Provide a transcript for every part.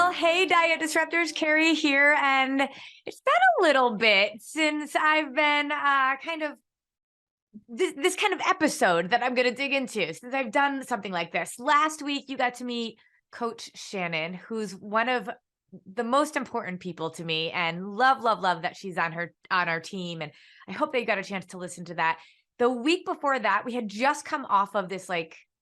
Well, hey, Diet Disruptors, Carrie here, and it's been a little bit since I've been this kind of episode that I'm going to dig into since I've done something like this. Last week, you got to meet Coach Shannon, who's one of the most important people to me, and love that she's on our team. And I hope that you got a chance to listen to that. The week before that, we had just come off of this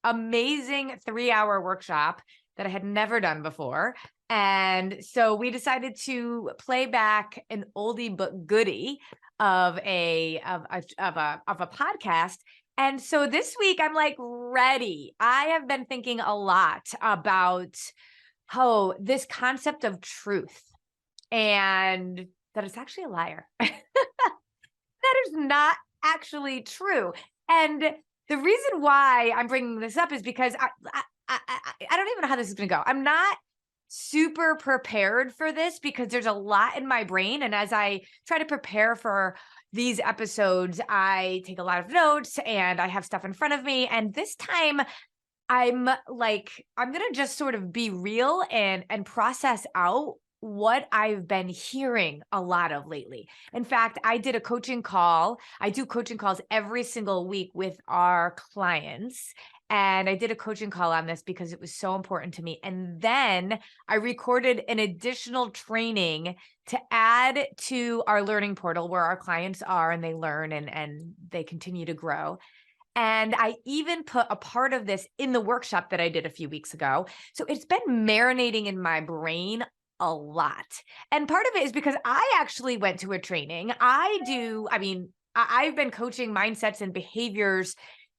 amazing 3-hour workshop that I had never done before. And so we decided to play back an oldie but goodie of a podcast. And so this week I'm ready. I have been thinking a lot about this concept of truth and that it's actually a liar. That is not actually true. And the reason why I'm bringing this up is because I don't even know how this is going to go. I'm not super prepared for this because there's a lot in my brain. And as I try to prepare for these episodes, I take a lot of notes and I have stuff in front of me. And this time I'm going to just sort of be real and process out what I've been hearing a lot of lately. In fact, I did a coaching call. I do coaching calls every single week with our clients. And I did a coaching call on this because it was so important to me. And then I recorded an additional training to add to our learning portal where our clients are and they learn and they continue to grow. And I even put a part of this in the workshop that I did a few weeks ago. So it's been marinating in my brain a lot. And part of it is because I actually went to a training. I've been coaching mindsets and behaviors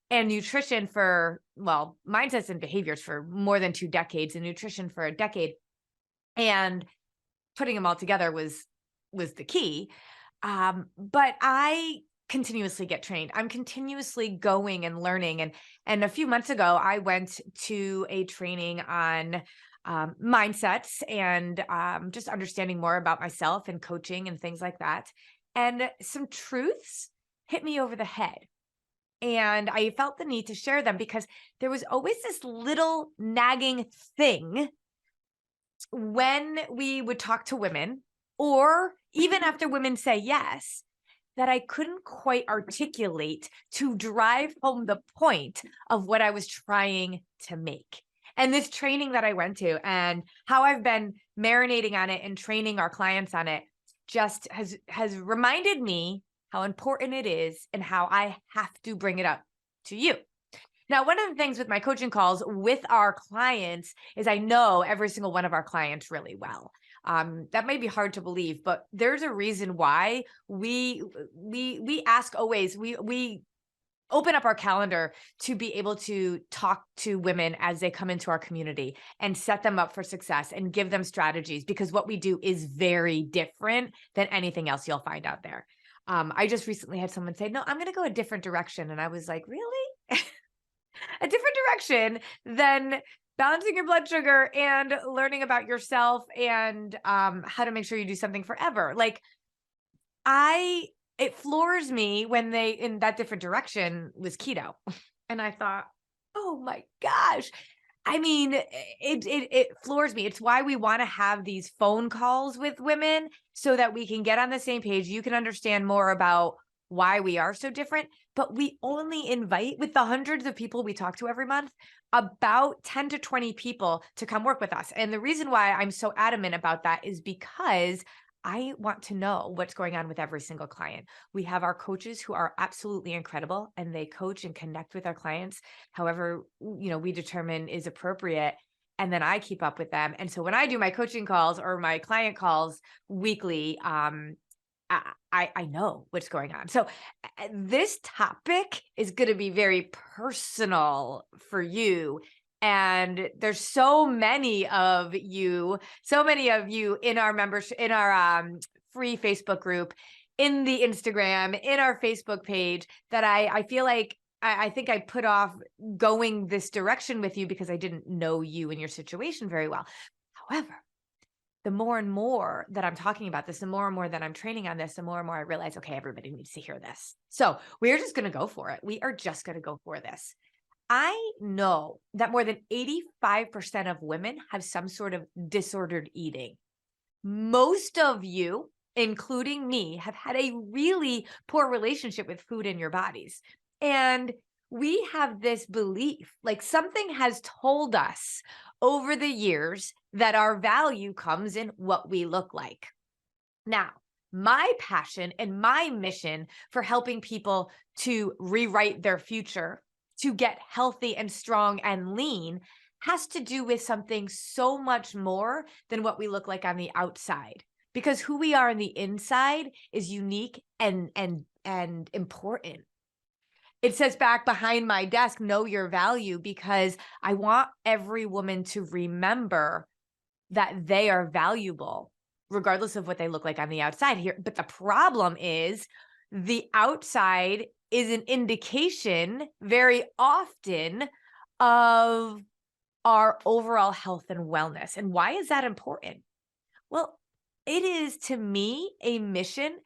and nutrition mindsets and behaviors for more than 2 decades and nutrition for a decade. And putting them all together was the key. But I continuously get trained. I'm continuously going and learning. And a few months ago, I went to a training on mindsets and just understanding more about myself and coaching and things like that. And some truths hit me over the head. And I felt the need to share them because there was always this little nagging thing when we would talk to women, or even after women say yes, that I couldn't quite articulate to drive home the point of what I was trying to make. And this training that I went to and how I've been marinating on it and training our clients on it just has reminded me how important it is and how I have to bring it up to you. Now, one of the things with my coaching calls with our clients is I know every single one of our clients really well. That may be hard to believe, but there's a reason why we ask always, we open up our calendar to be able to talk to women as they come into our community and set them up for success and give them strategies, because what we do is very different than anything else you'll find out there. I just recently had someone say, no, I'm going to go a different direction. And I was like, really? A different direction than balancing your blood sugar and learning about yourself and how to make sure you do something forever. It floors me when they in that different direction was keto. And I thought, oh my gosh. I mean, it floors me. It's why we want to have these phone calls with women so that we can get on the same page. You can understand more about why we are so different, but we only invite, with the hundreds of people we talk to every month, about 10 to 20 people to come work with us. And the reason why I'm so adamant about that is because I want to know what's going on with every single client. We have our coaches who are absolutely incredible and they coach and connect with our clients however, we determine is appropriate. And then I keep up with them. And so when I do my coaching calls or my client calls weekly, I know what's going on. So this topic is going to be very personal for you. And there's so many of you in our membership, in our free Facebook group, in the Instagram, in our Facebook page, that I feel like I think I put off going this direction with you because I didn't know you and your situation very well. However, the more and more that I'm talking about this, the more and more that I'm training on this, the more and more I realize, okay, everybody needs to hear this. So we're just going to go for it. We are just going to go for this. I know that more than 85% of women have some sort of disordered eating. Most of you, including me, have had a really poor relationship with food in your bodies. And we have this belief, like something has told us over the years that our value comes in what we look like. Now, my passion and my mission for helping people to rewrite their future, to get healthy and strong and lean, has to do with something so much more than what we look like on the outside. Because who we are on the inside is unique and important. It says back behind my desk, know your value, because I want every woman to remember that they are valuable, regardless of what they look like on the outside here. But the problem is the outside is an indication very often of our overall health and wellness. And why is that important? Well, it is, to me, a mission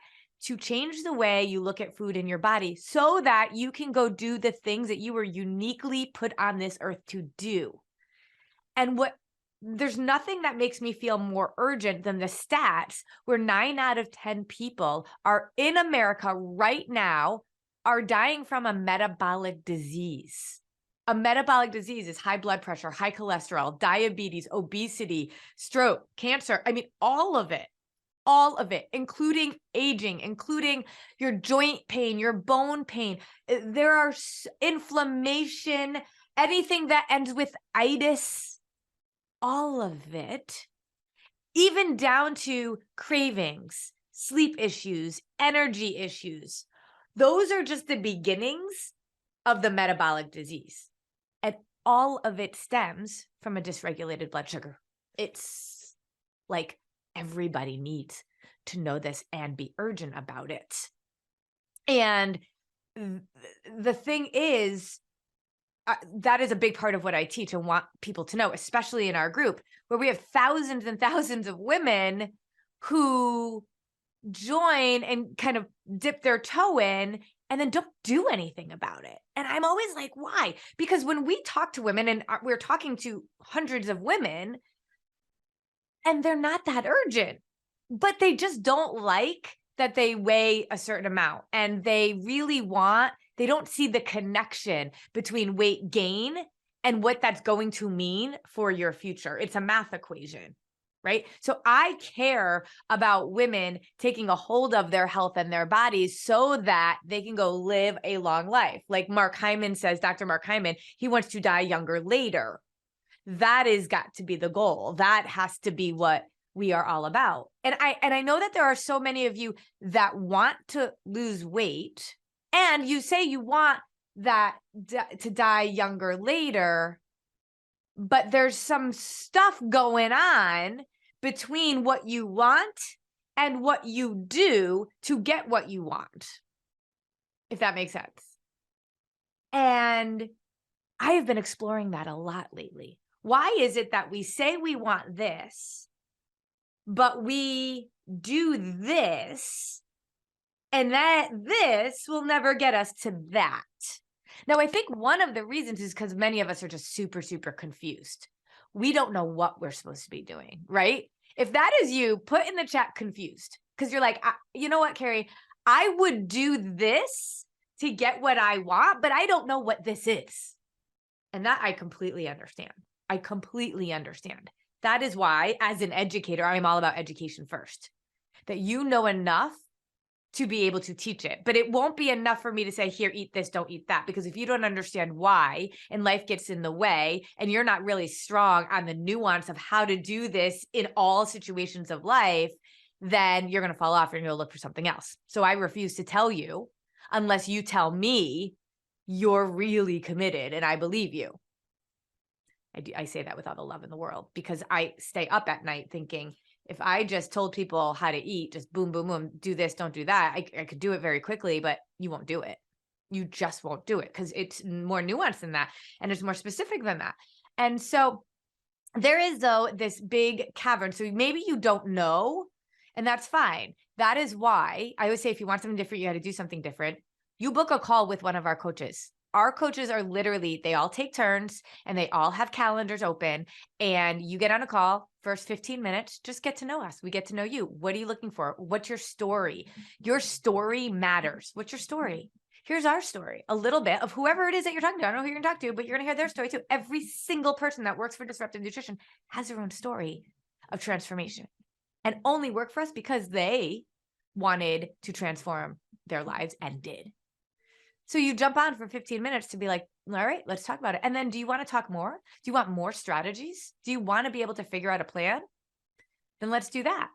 to change the way you look at food in your body so that you can go do the things that you were uniquely put on this earth to do. And there's nothing that makes me feel more urgent than the stats where 9 out of 10 people are in America right now are dying from a metabolic disease. A metabolic disease is high blood pressure, high cholesterol, diabetes, obesity, stroke, cancer. I mean, all of it, including aging, including your joint pain, your bone pain. There are inflammation, anything that ends with itis, all of it, even down to cravings, sleep issues, energy issues. Those are just the beginnings of the metabolic disease. And all of it stems from a dysregulated blood sugar. It's like everybody needs to know this and be urgent about it. And the thing is, that is a big part of what I teach and want people to know, especially in our group, where we have thousands and thousands of women who join and kind of dip their toe in and then don't do anything about it. And I'm always like, why? Because when we talk to women, and we're talking to hundreds of women, and they're not that urgent, but they just don't like that they weigh a certain amount, and they don't see the connection between weight gain and what that's going to mean for your future. It's a math equation, right? So I care about women taking a hold of their health and their bodies so that they can go live a long life. Like Mark Hyman says, Dr. Mark Hyman, he wants to die younger later. That has got to be the goal. That has to be what we are all about. And I know that there are so many of you that want to lose weight, and you say you want that to die younger later, but there's some stuff going on between what you want and what you do to get what you want, if that makes sense. And I have been exploring that a lot lately. Why is it that we say we want this, but we do this, and that this will never get us to that? Now, I think one of the reasons is because many of us are just super, super confused. We don't know what we're supposed to be doing, right? If that is you, put in the chat confused, because you're like, you know what, Carrie, I would do this to get what I want, but I don't know what this is. And that I completely understand. I completely understand. That is why, as an educator, I'm all about education first, that you know enough to be able to teach it. But it won't be enough for me to say, here, eat this, don't eat that. Because if you don't understand why, and life gets in the way, and you're not really strong on the nuance of how to do this in all situations of life, then you're going to fall off and you'll look for something else. So I refuse to tell you unless you tell me you're really committed and I believe you. I say that with all the love in the world, because I stay up at night thinking, if I just told people how to eat, just boom, boom, boom, do this, don't do that, I could do it very quickly, but you won't do it. You just won't do it because it's more nuanced than that. And it's more specific than that. And so there is, though, this big cavern. So maybe you don't know, and that's fine. That is why I always say, if you want something different, you got to do something different. You book a call with one of our coaches. our coaches are literally, they all take turns and they all have calendars open, and you get on a call, first 15 minutes, just get to know us. We get to know you. What are you looking for? What's your story? Your story matters. What's your story? Here's our story, a little bit of whoever it is that you're talking to. I don't know who you're going to talk to, but you're going to hear their story too. Every single person that works for Disruptive Nutrition has their own story of transformation, and only work for us because they wanted to transform their lives and did. So you jump on for 15 minutes to be like, all right, let's talk about it. And then do you want to talk more? Do you want more strategies? Do you want to be able to figure out a plan? Then let's do that.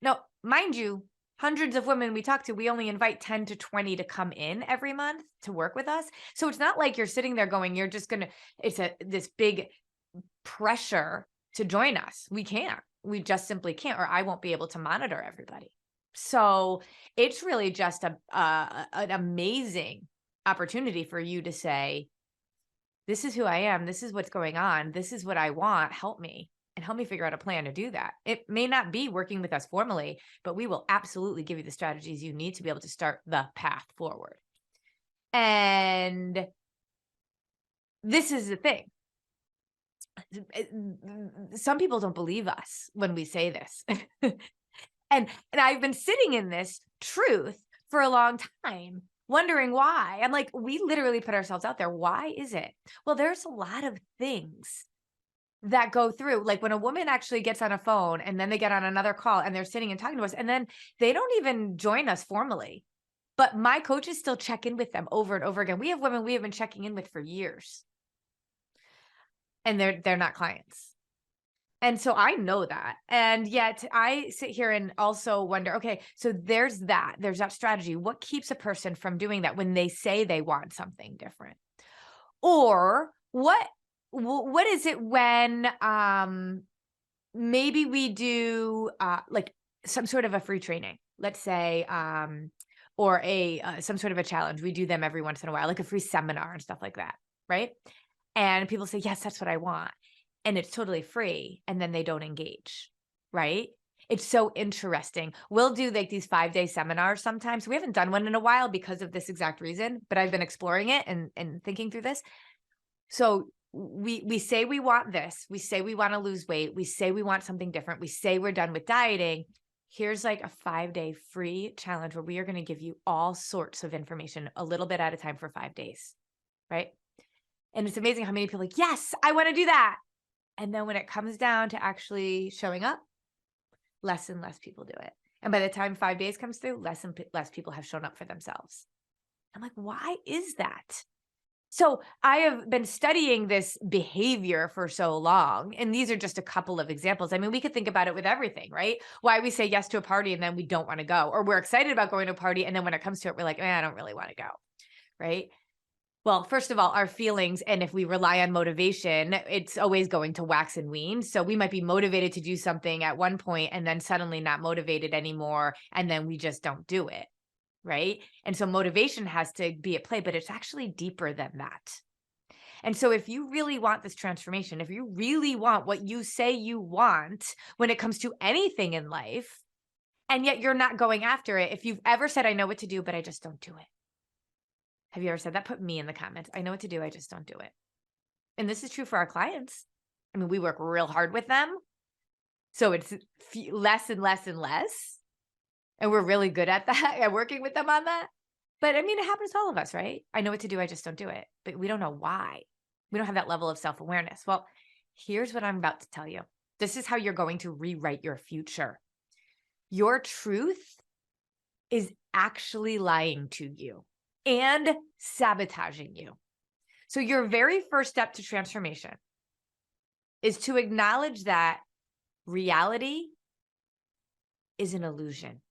Now, mind you, hundreds of women we talk to, we only invite 10 to 20 to come in every month to work with us. So it's not like you're sitting there going, you're just going to, this big pressure to join us. We can't. We just simply can't, or I won't be able to monitor everybody. So it's really just an amazing opportunity for you to say, this is who I am. This is what's going on. This is what I want. Help me, and help me figure out a plan to do that. It may not be working with us formally, but we will absolutely give you the strategies you need to be able to start the path forward. And this is the thing. Some people don't believe us when we say this. And I've been sitting in this truth for a long time, wondering why. I'm like, we literally put ourselves out there. Why is it? Well, there's a lot of things that go through. Like when a woman actually gets on a phone and then they get on another call and they're sitting and talking to us, and then they don't even join us formally, but my coaches still check in with them over and over again. We have women we have been checking in with for years, and they're not clients. And so I know that. And yet I sit here and also wonder, okay, so there's that strategy. What keeps a person from doing that when they say they want something different? Or what is it when maybe we do like some sort of a free training, let's say, or some sort of a challenge. We do them every once in a while, like a free seminar and stuff like that, right? And people say, yes, that's what I want. And it's totally free. And then they don't engage, right? It's so interesting. We'll do like these 5-day seminars sometimes. We haven't done one in a while because of this exact reason, but I've been exploring it and thinking through this. So we say we want this. We say we want to lose weight. We say we want something different. We say we're done with dieting. Here's like a 5-day free challenge where we are going to give you all sorts of information a little bit at a time for 5 days, right? And it's amazing how many people are like, yes, I want to do that. And then when it comes down to actually showing up, less and less people do it. And by the time 5 days comes through, less and less people have shown up for themselves. I'm like, why is that? So I have been studying this behavior for so long, and these are just a couple of examples. I mean, we could think about it with everything, right? Why we say yes to a party and then we don't want to go, or we're excited about going to a party and then when it comes to it, we're like, I don't really want to go, right? Well, first of all, our feelings, and if we rely on motivation, it's always going to wax and wane. So we might be motivated to do something at one point and then suddenly not motivated anymore, and then we just don't do it, right? And so motivation has to be at play, but it's actually deeper than that. And so if you really want this transformation, if you really want what you say you want when it comes to anything in life, and yet you're not going after it, if you've ever said, I know what to do, but I just don't do it. Have you ever said that? Put me in the comments. I know what to do. I just don't do it. And this is true for our clients. I mean, we work real hard with them. So it's less and less and less. And we're really good at that, at working with them on that. But I mean, it happens to all of us, right? I know what to do. I just don't do it. But we don't know why. We don't have that level of self-awareness. Well, here's what I'm about to tell you. This is how you're going to rewrite your future. Your truth is actually lying to you and sabotaging you. So your very first step to transformation is to acknowledge that reality is an illusion.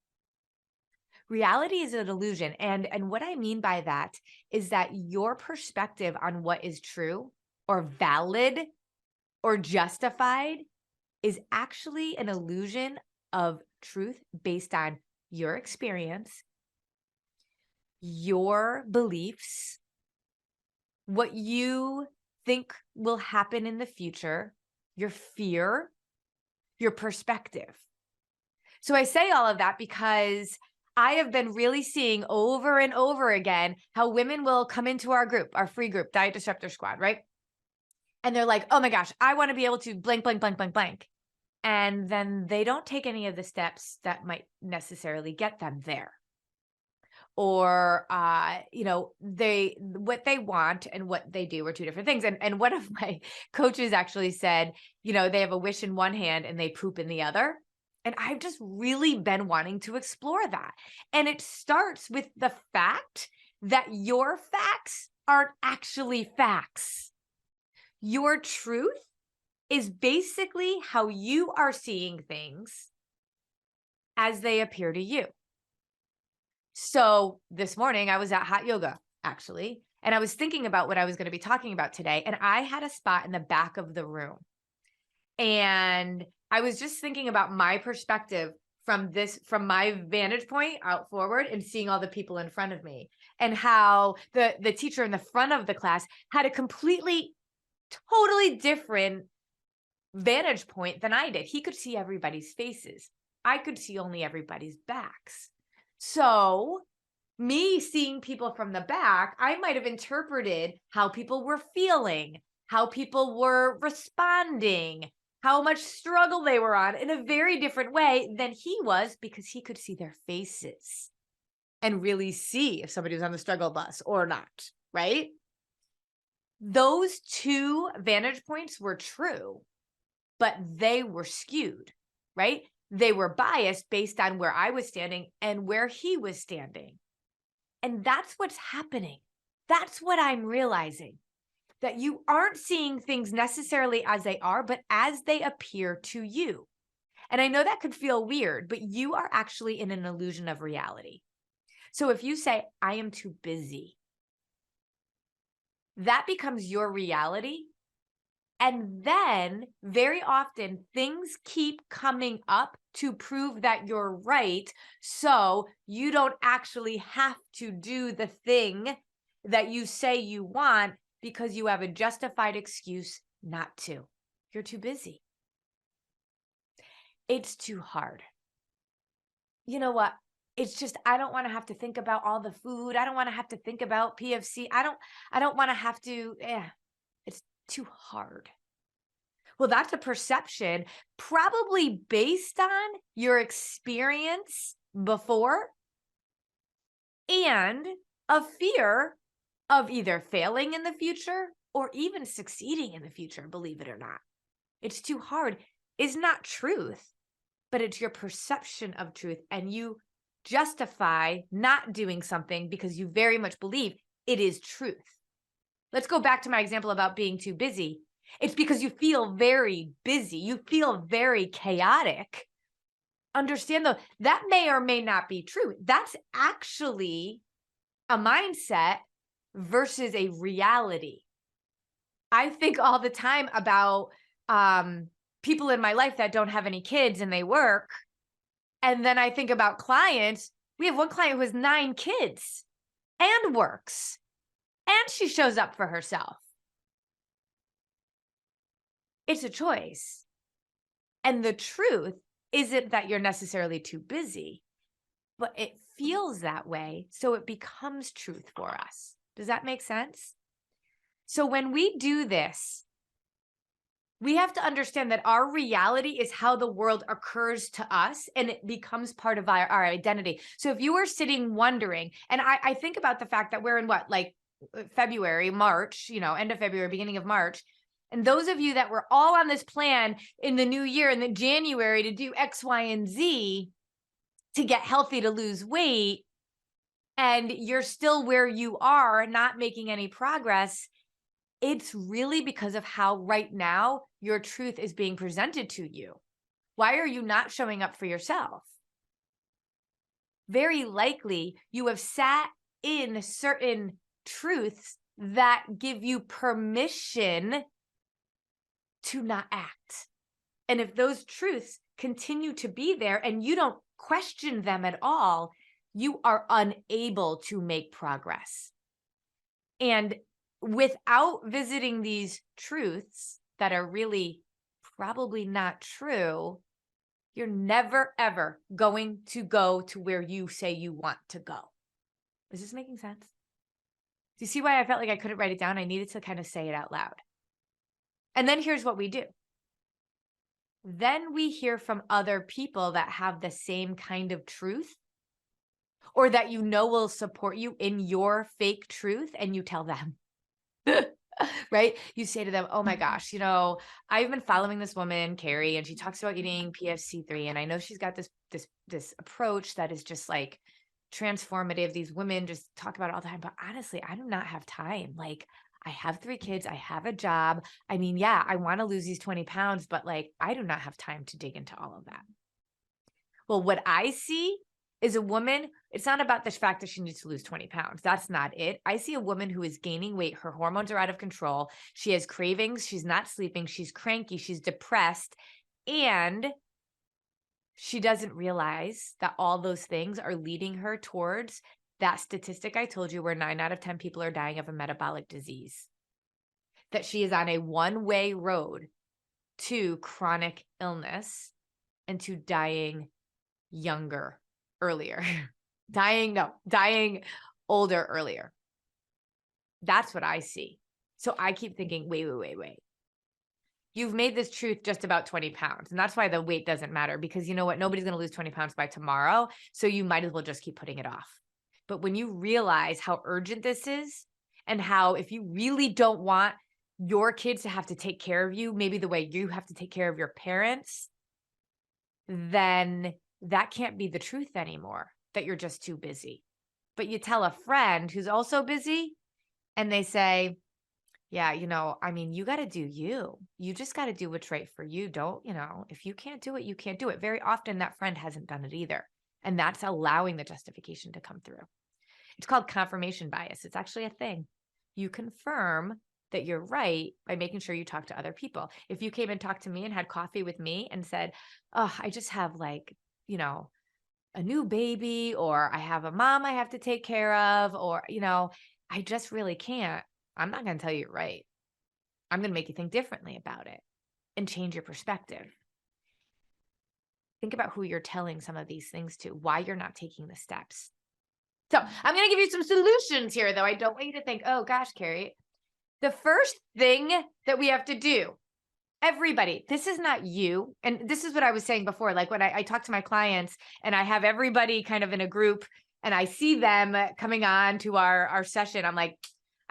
Reality is an illusion. And what I mean by that is that your perspective on what is true or valid or justified is actually an illusion of truth based on your experience, your beliefs, what you think will happen in the future, your fear, your perspective. So I say all of that because I have been really seeing over and over again how women will come into our group, our free group, Diet Disruptor Squad, right? And they're like, oh my gosh, I want to be able to blank, blank, blank, blank, blank. And then they don't take any of the steps that might necessarily get them there. Or, what they want and what they do are two different things. And one of my coaches actually said, they have a wish in one hand and they poop in the other. And I've just really been wanting to explore that. And it starts with the fact that your facts aren't actually facts. Your truth is basically how you are seeing things as they appear to you. So this morning I was at hot yoga, actually, and I was thinking about what I was going to be talking about today. And I had a spot in the back of the room. And I was just thinking about my perspective from my vantage point out forward and seeing all the people in front of me, and how the teacher in the front of the class had a totally different vantage point than I did. He could see everybody's faces. I could see only everybody's backs. So me seeing people from the back, I might have interpreted how people were feeling, how people were responding, how much struggle they were on in a very different way than he was, because he could see their faces and really see if somebody was on the struggle bus or not, right? Those two vantage points were true, but they were skewed, right? They were biased based on where I was standing and where he was standing. And that's what's happening. That's what I'm realizing, that you aren't seeing things necessarily as they are, but as they appear to you. And I know that could feel weird, but you are actually in an illusion of reality. So if you say, I am too busy, that becomes your reality. And then very often things keep coming up to prove that you're right. So you don't actually have to do the thing that you say you want because you have a justified excuse not to. You're too busy. It's too hard. You know what? It's just, I don't want to have to think about all the food. I don't want to have to think about PFC. I don't want to have to, it's too hard. Well, that's a perception probably based on your experience before and a fear of either failing in the future or even succeeding in the future, believe it or not. It's too hard is not truth, but it's your perception of truth, and you justify not doing something because you very much believe it is truth. Let's go back to my example about being too busy. It's because you feel very busy. You feel very chaotic. Understand though, that may or may not be true. That's actually a mindset versus a reality. I think all the time about people in my life that don't have any kids and they work. And then I think about clients. We have one client who has 9 kids and works, and she shows up for herself. It's a choice. And the truth isn't that you're necessarily too busy, but it feels that way. So it becomes truth for us. Does that make sense? So when we do this, we have to understand that our reality is how the world occurs to us, and it becomes part of our identity. So if you were sitting wondering, and I think about the fact that we're in February, March, end of February, beginning of March. And those of you that were all on this plan in the new year, in the January, to do X, Y, and Z to get healthy, to lose weight, and you're still where you are, not making any progress, it's really because of how right now your truth is being presented to you. Why are you not showing up for yourself? Very likely you have sat in certain truths that give you permission to not act. And if those truths continue to be there and you don't question them at all, you are unable to make progress. And without visiting these truths that are really probably not true, You're never, ever going to go to where you say you want to go. Is this making sense? Do you see why I felt like I couldn't write it down? I needed to kind of say it out loud. And then here's what we do. Then we hear from other people that have the same kind of truth, or that you know will support you in your fake truth, and you tell them. Right? You say to them, oh my gosh, I've been following this woman, Carrie, and she talks about eating PFC3. And I know she's got this approach that is just like transformative. These women just talk about it all the time. But honestly, I do not have time. Like, I have 3 kids. I have a job. I mean, yeah, I want to lose these 20 pounds, but like, I do not have time to dig into all of that. Well, what I see is a woman, it's not about the fact that she needs to lose 20 pounds. That's not it. I see a woman who is gaining weight. Her hormones are out of control. She has cravings. She's not sleeping. She's cranky. She's depressed. And she doesn't realize that all those things are leading her towards that statistic I told you, where 9 out of 10 people are dying of a metabolic disease. That she is on a one-way road to chronic illness and to dying younger, earlier. dying older, earlier. That's what I see. So I keep thinking, wait. You've made this truth just about 20 pounds. And that's why the weight doesn't matter, because you know what? Nobody's going to lose 20 pounds by tomorrow. So you might as well just keep putting it off. But when you realize how urgent this is, and how if you really don't want your kids to have to take care of you, maybe the way you have to take care of your parents, then that can't be the truth anymore, that you're just too busy. But you tell a friend who's also busy, and they say, yeah, I mean, you got to do you. You just got to do what's right for you. Don't, if you can't do it, you can't do it. Very often that friend hasn't done it either. And that's allowing the justification to come through. It's called confirmation bias. It's actually a thing. You confirm that you're right by making sure you talk to other people. If you came and talked to me and had coffee with me and said, oh, I just have like, a new baby, or I have a mom I have to take care of, or, I just really can't. I'm not going to tell you you're right. I'm going to make you think differently about it and change your perspective. Think about who you're telling some of these things to, why you're not taking the steps. So I'm going to give you some solutions here, though. I don't want you to think, oh gosh, Carrie, the first thing that we have to do, everybody, this is not you. And this is what I was saying before. Like when I talk to my clients and I have everybody kind of in a group and I see them coming on to our session, I'm like,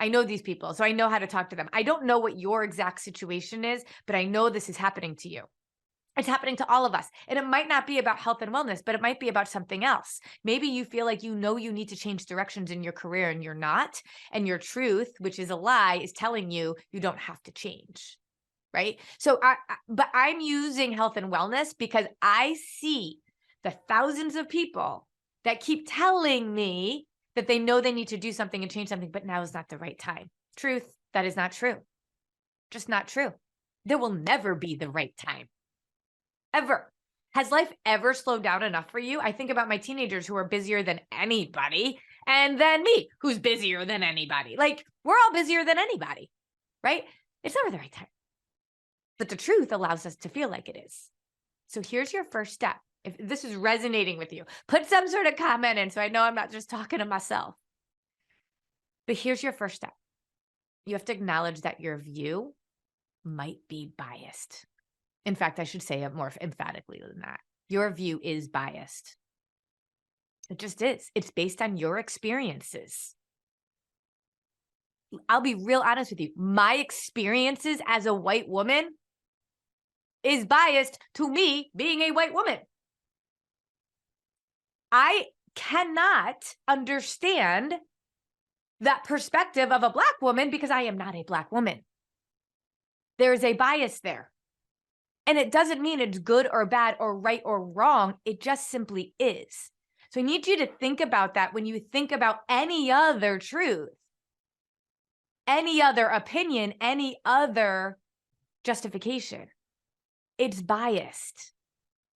I know these people, so I know how to talk to them. I don't know what your exact situation is, but I know this is happening to you. It's happening to all of us. And it might not be about health and wellness, but it might be about something else. Maybe you feel like you need to change directions in your career and you're not. And your truth, which is a lie, is telling you you don't have to change. Right? So but I'm using health and wellness because I see the thousands of people that keep telling me that they know they need to do something and change something, but now is not the right time. Truth, that is not true. Just not true. There will never be the right time. Ever. Has life ever slowed down enough for you? I think about my teenagers who are busier than anybody, and then me, who's busier than anybody. Like, we're all busier than anybody, right? It's never the right time. But the truth allows us to feel like it is. So here's your first step. If this is resonating with you, put some sort of comment in so I know I'm not just talking to myself. But here's your first step. You have to acknowledge that your view might be biased. In fact, I should say it more emphatically than that. Your view is biased. It just is. It's based on your experiences. I'll be real honest with you. My experiences as a white woman is biased to me being a white woman. I cannot understand that perspective of a Black woman because I am not a Black woman. There is a bias there. And it doesn't mean it's good or bad or right or wrong. It just simply is. So I need you to think about that when you think about any other truth, any other opinion, any other justification. It's biased.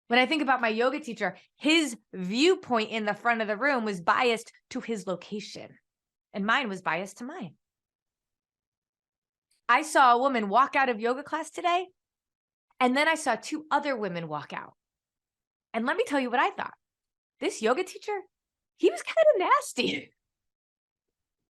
When I think about my yoga teacher, his viewpoint in the front of the room was biased to his location, and mine was biased to mine. I saw a woman walk out of yoga class today, and then I saw 2 other women walk out. And let me tell you what I thought. This yoga teacher, he was kind of nasty,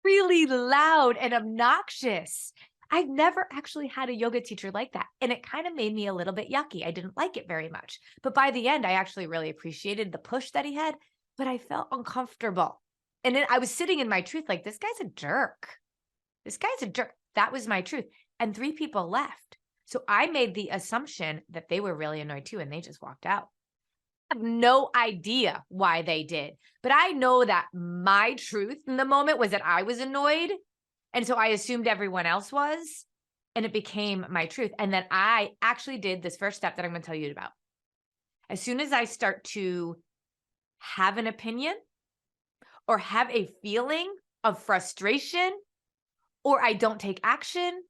really loud and obnoxious. I've never actually had a yoga teacher like that. And it kind of made me a little bit yucky. I didn't like it very much. But by the end, I actually really appreciated the push that he had, but I felt uncomfortable. And then I was sitting in my truth, like, this guy's a jerk. This guy's a jerk. That was my truth. And 3 people left. So I made the assumption that they were really annoyed too, and they just walked out. I have no idea why they did, but I know that my truth in the moment was that I was annoyed. And so I assumed everyone else was, and it became my truth. And then I actually did this first step that I'm going to tell you about. As soon as I start to have an opinion or have a feeling of frustration, or I don't take action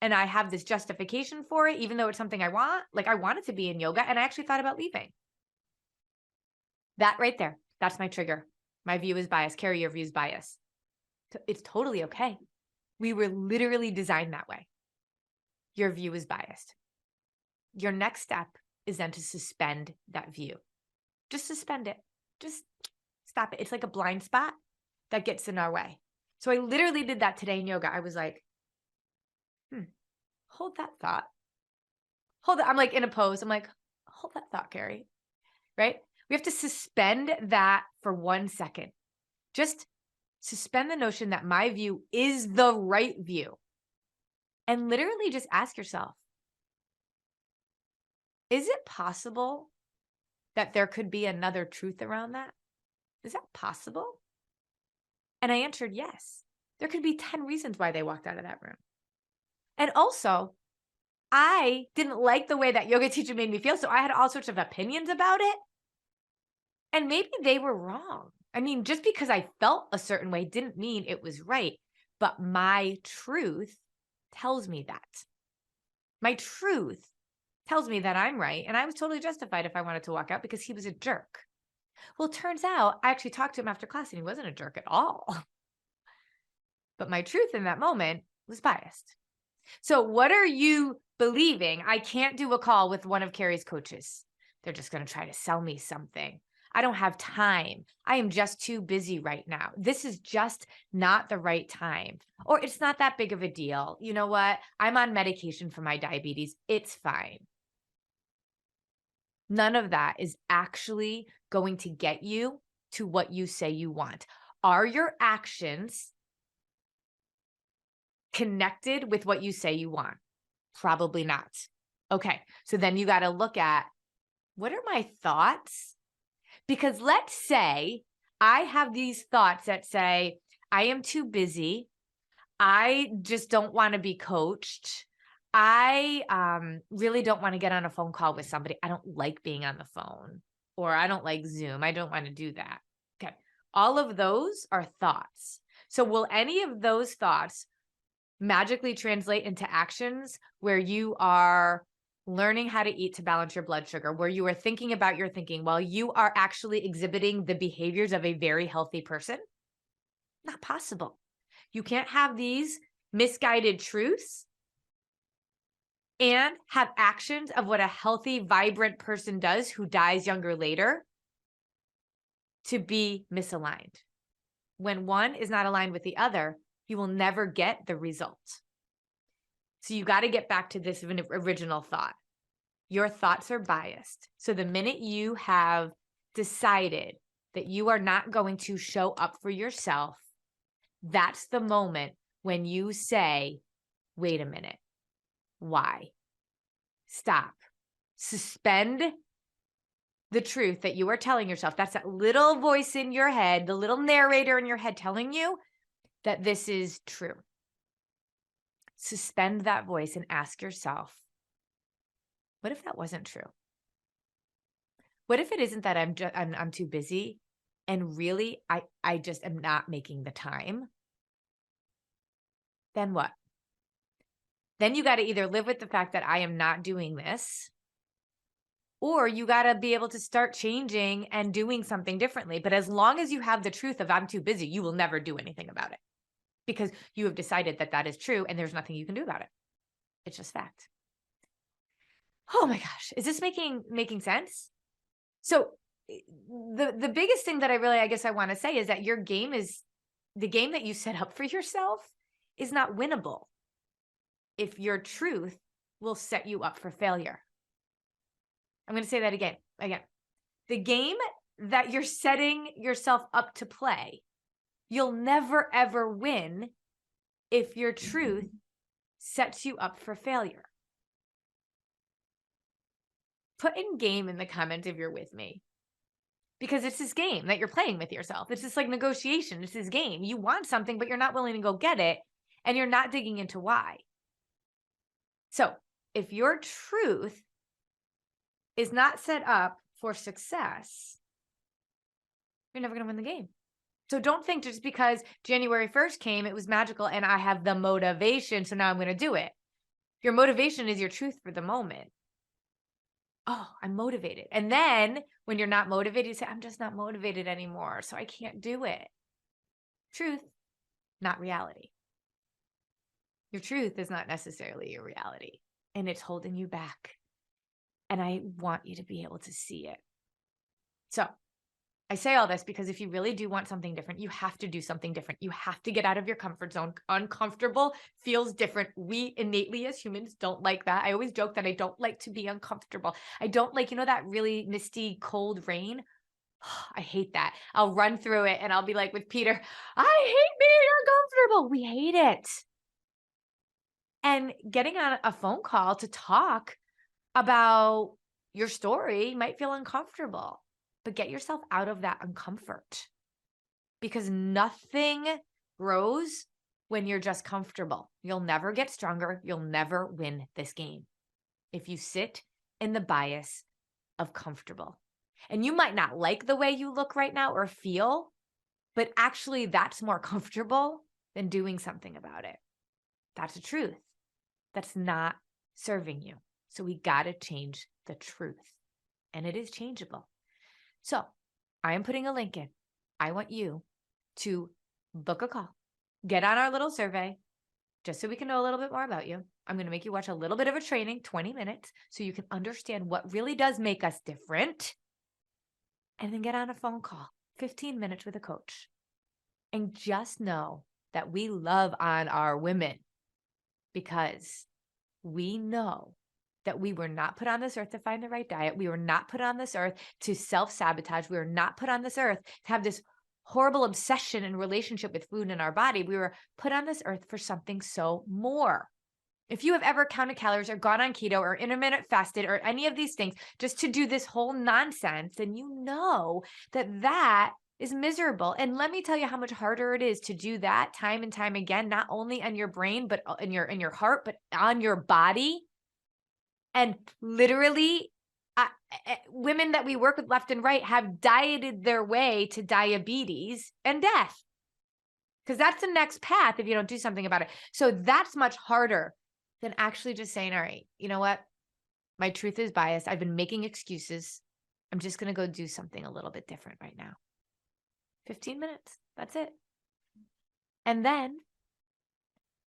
and I have this justification for it, even though it's something I want, like I wanted to be in yoga and I actually thought about leaving. That right there, that's my trigger. My view is biased. Carrie, your view is biased. It's totally okay. We were literally designed that way. Your view is biased. Your next step is then to suspend that view. Just suspend it. Just stop it. It's like a blind spot that gets in our way. So I literally did that today in yoga. I was like, hold that thought. Hold it. I'm like in a pose. I'm like, hold that thought, Carrie. Right? We have to suspend that for 1 second. Just suspend the notion that my view is the right view. And literally just ask yourself, is it possible that there could be another truth around that? Is that possible? And I answered yes. There could be 10 reasons why they walked out of that room. And also, I didn't like the way that yoga teacher made me feel, so I had all sorts of opinions about it. And maybe they were wrong. I mean, just because I felt a certain way didn't mean it was right. But my truth tells me that. My truth tells me that I'm right. And I was totally justified if I wanted to walk out because he was a jerk. Well, it turns out I actually talked to him after class and he wasn't a jerk at all. But my truth in that moment was biased. So what are you believing? I can't do a call with one of Carrie's coaches. They're just going to try to sell me something. I don't have time. I am just too busy right now. This is just not the right time. Or it's not that big of a deal. You know what? I'm on medication for my diabetes. It's fine. None of that is actually going to get you to what you say you want. Are your actions connected with what you say you want? Probably not. Okay, so then you got to look at, what are my thoughts? Because let's say I have these thoughts that say, I am too busy. I just don't want to be coached. I really don't want to get on a phone call with somebody. I don't like being on the phone, or I don't like Zoom. I don't want to do that. Okay, all of those are thoughts. So will any of those thoughts magically translate into actions where you are learning how to eat to balance your blood sugar, where you are thinking about your thinking while you are actually exhibiting the behaviors of a very healthy person? Not possible. You can't have these misguided truths and have actions of what a healthy, vibrant person does who dies younger later to be misaligned. When one is not aligned with the other, you will never get the result. So you got to get back to this original thought. Your thoughts are biased. So the minute you have decided that you are not going to show up for yourself, that's the moment when you say, wait a minute, why? Stop. Suspend the truth that you are telling yourself. That's that little voice in your head, the little narrator in your head telling you that this is true. Suspend that voice and ask yourself, what if that wasn't true? What if it isn't that I'm too busy and really I just am not making the time? Then what? Then you got to either live with the fact that I am not doing this, or you got to be able to start changing and doing something differently. But as long as you have the truth of I'm too busy, you will never do anything about it because you have decided that that is true and there's nothing you can do about it. It's just fact. Oh my gosh. Is this making sense? So the biggest thing that I guess I want to say is that your game is the game that you set up for yourself is not winnable if your truth will set you up for failure. I'm going to say that again. The game that you're setting yourself up to play, you'll never, ever win if your truth sets you up for failure. Put in game in the comments if you're with me. Because it's this game that you're playing with yourself. It's just like negotiation. It's this game. You want something, but you're not willing to go get it. And you're not digging into why. So if your truth is not set up for success, you're never going to win the game. So don't think just because January 1st came, it was magical and I have the motivation, so now I'm going to do it. Your motivation is your truth for the moment. Oh, I'm motivated. And then when you're not motivated, you say, I'm just not motivated anymore, so I can't do it. Truth, not reality. Your truth is not necessarily your reality, and it's holding you back. And I want you to be able to see it. So I say all this because if you really do want something different, you have to do something different. You have to get out of your comfort zone. Uncomfortable feels different. We innately as humans don't like that. I always joke that I don't like to be uncomfortable. I don't like, that really misty, cold rain. I hate that. I'll run through it and I'll be like with Peter, I hate being uncomfortable. We hate it. And getting on a phone call to talk about your story might feel uncomfortable. But get yourself out of that uncomfort because nothing grows when you're just comfortable. You'll never get stronger. You'll never win this game if you sit in the bias of comfortable. And you might not like the way you look right now or feel, but actually that's more comfortable than doing something about it. That's the truth. That's not serving you. So we got to change the truth. And it is changeable. So I am putting a link in. I want you to book a call, get on our little survey, just so we can know a little bit more about you. I'm going to make you watch a little bit of a training, 20 minutes, so you can understand what really does make us different. And then get on a phone call, 15 minutes with a coach. And just know that we love on our women because we know that we were not put on this earth to find the right diet. We were not put on this earth to self-sabotage. We were not put on this earth to have this horrible obsession and relationship with food in our body. We were put on this earth for something so more. If you have ever counted calories or gone on keto or intermittent fasted or any of these things just to do this whole nonsense, then you know that that is miserable. And let me tell you how much harder it is to do that time and time again, not only on your brain, but in your heart, but on your body. And literally, women that we work with left and right have dieted their way to diabetes and death. Because that's the next path if you don't do something about it. So that's much harder than actually just saying, all right, you know what? My truth is biased. I've been making excuses. I'm just going to go do something a little bit different right now. 15 minutes. That's it. And then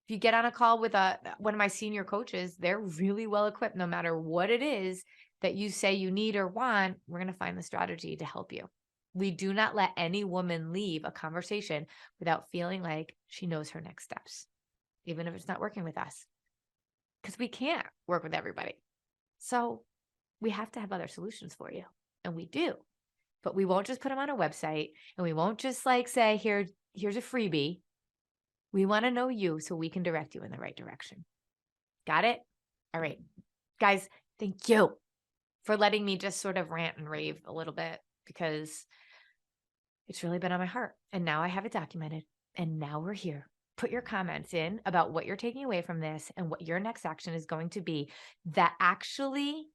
if you get on a call with one of my senior coaches, they're really well equipped. No matter what it is that you say you need or want, we're going to find the strategy to help you. We do not let any woman leave a conversation without feeling like she knows her next steps, even if it's not working with us, because we can't work with everybody. So we have to have other solutions for you, and we do. But we won't just put them on a website, and we won't just say, here's a freebie. We want to know you so we can direct you in the right direction. Got it? All right. Guys, thank you for letting me just sort of rant and rave a little bit because it's really been on my heart. And now I have it documented. And now we're here. Put your comments in about what you're taking away from this and what your next action is going to be that actually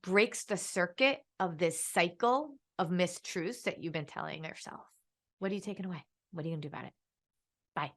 breaks the circuit of this cycle of mistruths that you've been telling yourself. What are you taking away? What are you going to do about it? Bye.